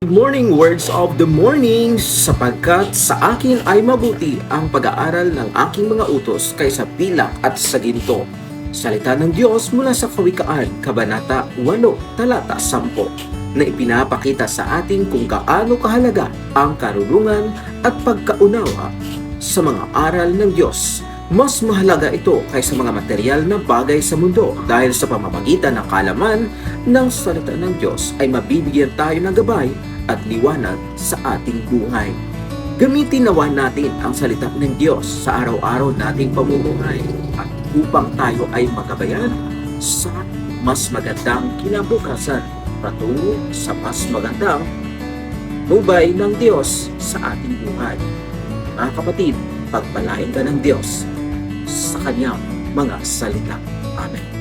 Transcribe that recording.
Morning words of the morning, sapagkat sa akin ay mabuti ang pag-aaral ng aking mga utos kaysa pilak at sa ginto. Salita ng Diyos mula sa Kawikaan, Kabanata 8, Talata 10, na ipinapakita sa atin kung gaano kahalaga ang karunungan at pagkaunawa sa mga aral ng Diyos. Mas mahalaga ito kaysa mga material na bagay sa mundo dahil sa pamamagitan ng kaalaman ng salita ng Diyos ay mabibigyan tayo ng gabay at liwanag sa ating buhay. Gamitin nawa natin ang salita ng Diyos sa araw-araw nating pamumuhay at upang tayo ay magabayan sa mas magandang kinabukasan patungo sa mas magandang hubay ng Diyos sa ating buhay. Mga kapatid, pagpalain ka ng Diyos sa kanyang mga salita. Amen.